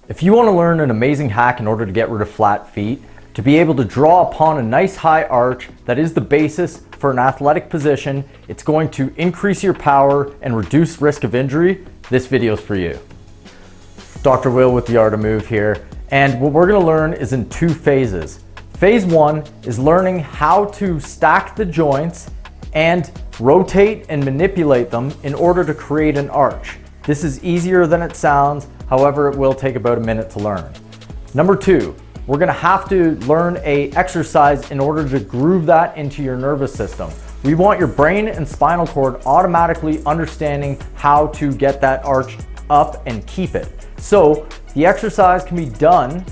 If you want to learn an amazing hack in order to get rid of flat feet, to be able to draw upon a nice high arch that is the basis for an athletic position, it's going to increase your power and reduce risk of injury, this video is for you. Dr. Will with The Art of Move here, and what we're going to learn is in two phases. Phase one is learning how to stack the joints and rotate and manipulate them in order to create an arch. This is easier than it sounds, however, it will take about a minute to learn. Number two, we're gonna have to learn an exercise in order to groove that into your nervous system. We want your brain and spinal cord automatically understanding how to get that arch up and keep it. So the exercise can be done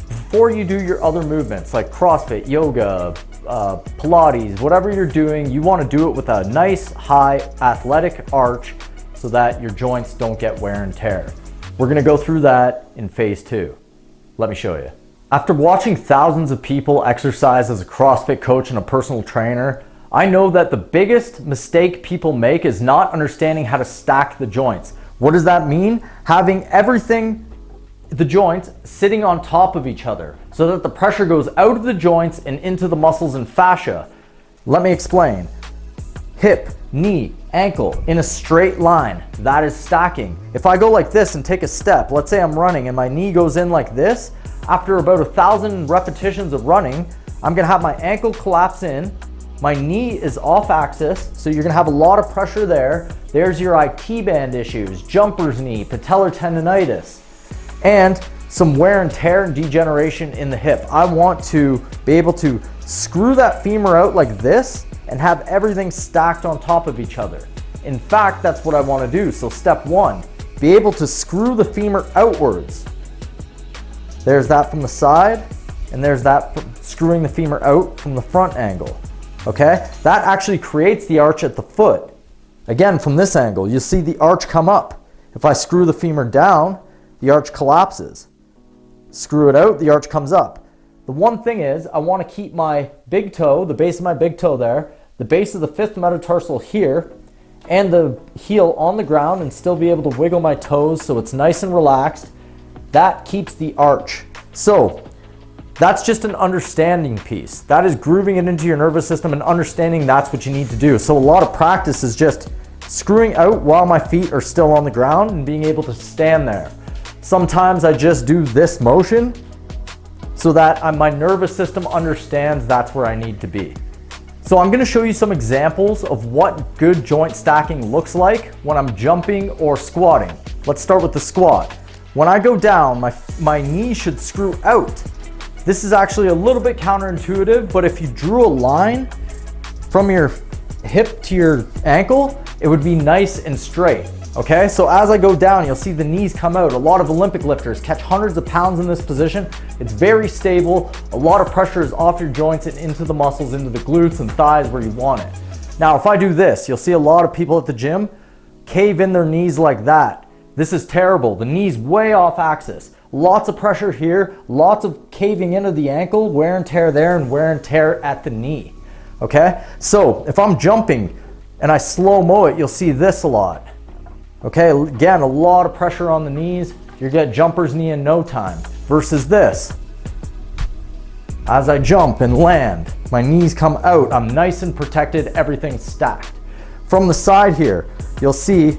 before you do your other movements like CrossFit, yoga, Pilates, whatever you're doing. You want to do it with a nice high athletic arch so that your joints don't get wear and tear. We're going to go through that in phase two. Let me show you. After watching thousands of people exercise as a CrossFit coach and a personal trainer, I know that the biggest mistake people make is not understanding how to stack the joints. What does that mean? Having everything, the joints, sitting on top of each other so that the pressure goes out of the joints and into the muscles and fascia. Let me explain. Hip, knee, ankle in a straight line, that is stacking. If I go like this and take a step, let's say I'm running and my knee goes in like this, after about 1,000 repetitions of running, I'm gonna have my ankle collapse in, my knee is off axis, so you're gonna have a lot of pressure there. There's your IT band issues, jumper's knee, patellar tendonitis, and some wear and tear and degeneration in the hip. I want to be able to screw that femur out like this and have everything stacked on top of each other. In fact, that's what I want to do. So step one, be able to screw the femur outwards. There's that from the side, and there's that screwing the femur out from the front angle. Okay, that actually creates the arch at the foot. Again, from this angle, you'll see the arch come up. If I screw the femur down, the arch collapses. Screw it out, the arch comes up. The one thing is, I want to keep my big toe, the base of my big toe there, the base of the fifth metatarsal here, and the heel on the ground and still be able to wiggle my toes so it's nice and relaxed. That keeps the arch. So that's just an understanding piece. That is grooving it into your nervous system and understanding that's what you need to do. So a lot of practice is just screwing out while my feet are still on the ground and being able to stand there. Sometimes I just do this motion so that my nervous system understands that's where I need to be. So I'm going to show you some examples of what good joint stacking looks like when I'm jumping or squatting. Let's start with the squat. When I go down, my knee should screw out. This is actually a little bit counterintuitive, but if you drew a line from your hip to your ankle, it would be nice and straight. Okay, so as I go down, you'll see the knees come out. A lot of Olympic lifters catch hundreds of pounds in this position. It's very stable. A lot of pressure is off your joints and into the muscles, into the glutes and thighs where you want it. Now, if I do this, you'll see a lot of people at the gym cave in their knees like that. This is terrible. The knee's way off axis. Lots of pressure here, lots of caving into the ankle, wear and tear there, and wear and tear at the knee. Okay, so if I'm jumping and I slow-mo it, you'll see this a lot. Okay, again, a lot of pressure on the knees. You get jumper's knee in no time. Versus this. As I jump and land, my knees come out. I'm nice and protected, everything's stacked. From the side here, you'll see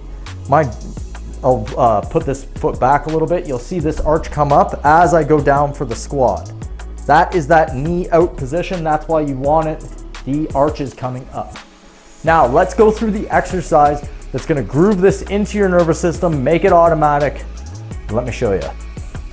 I'll put this foot back a little bit. You'll see this arch come up as I go down for the squat. That is that knee out position. That's why you want it. The arch is coming up. Now let's go through the exercise that's going to groove this into your nervous system, make it automatic. Let me show you.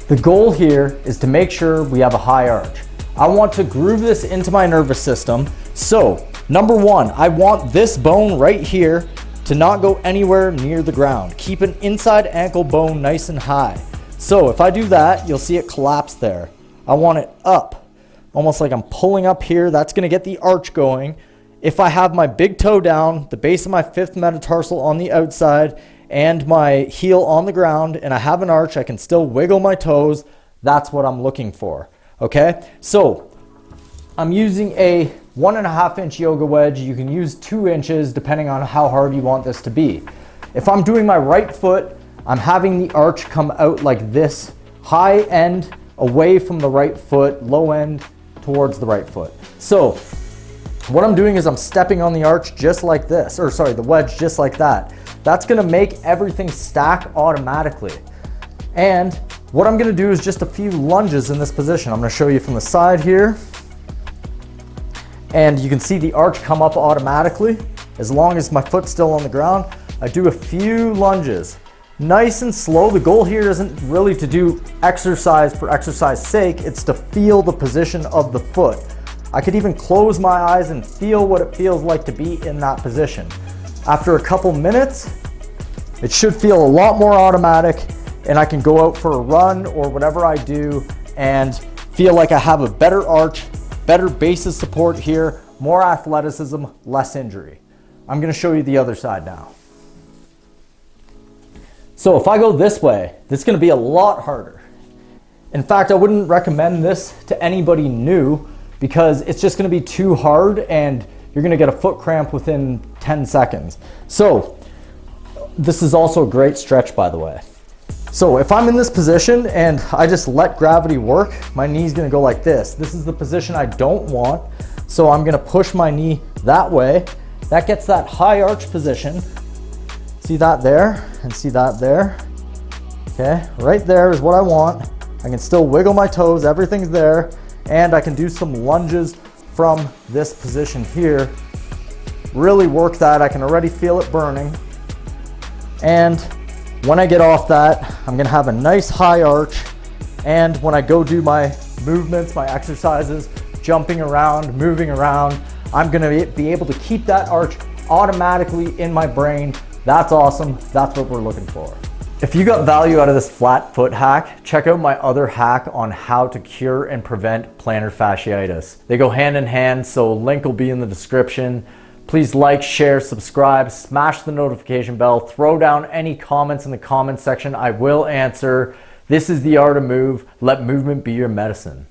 The goal here is to make sure we have a high arch. I want to groove this into my nervous system. So number one, I want this bone right here to not go anywhere near the ground. Keep an inside ankle bone nice and high. So if I do that, you'll see it collapse there. I want it up, almost like I'm pulling up here. That's gonna get the arch going. If I have my big toe down, the base of my fifth metatarsal on the outside, and my heel on the ground, and I have an arch, I can still wiggle my toes. That's what I'm looking for, okay? So I'm using a 1.5 inch yoga wedge. You can use 2 inches depending on how hard you want this to be. If I'm doing my right foot, I'm having the arch come out like this high end away from the right foot, low end towards the right foot. So what I'm doing is I'm stepping on the arch just like this, or sorry, the wedge just like that. That's gonna make everything stack automatically. And what I'm gonna do is just a few lunges in this position. I'm gonna show you from the side here. And you can see the arch come up automatically. As long as my foot's still on the ground, I do a few lunges. Nice and slow. The goal here isn't really to do exercise for exercise's sake, it's to feel the position of the foot. I could even close my eyes and feel what it feels like to be in that position. After a couple minutes, it should feel a lot more automatic, and I can go out for a run or whatever I do and feel like I have a better arch, better basis support here, more athleticism, less injury. I'm gonna show you the other side now. So if I go this way, this is gonna be a lot harder. In fact, I wouldn't recommend this to anybody new because it's just gonna be too hard and you're gonna get a foot cramp within 10 seconds. So this is also a great stretch, by the way. So if I'm in this position and I just let gravity work, my knee's gonna go like this. This is the position I don't want. So I'm gonna push my knee that way. That gets that high arch position. See that there and see that there. Okay, right there is what I want. I can still wiggle my toes, everything's there. And I can do some lunges from this position here. Really work that, I can already feel it burning. And when I get off that, I'm gonna have a nice high arch. And when I go do my movements, my exercises, jumping around, moving around, I'm gonna be able to keep that arch automatically in my brain. That's awesome, that's what we're looking for. If you got value out of this flat foot hack, check out my other hack on how to cure and prevent plantar fasciitis. They go hand in hand, so link will be in the description. Please like, share, subscribe, smash the notification bell, throw down any comments in the comments section. I will answer. This is the art of move. Let movement be your medicine.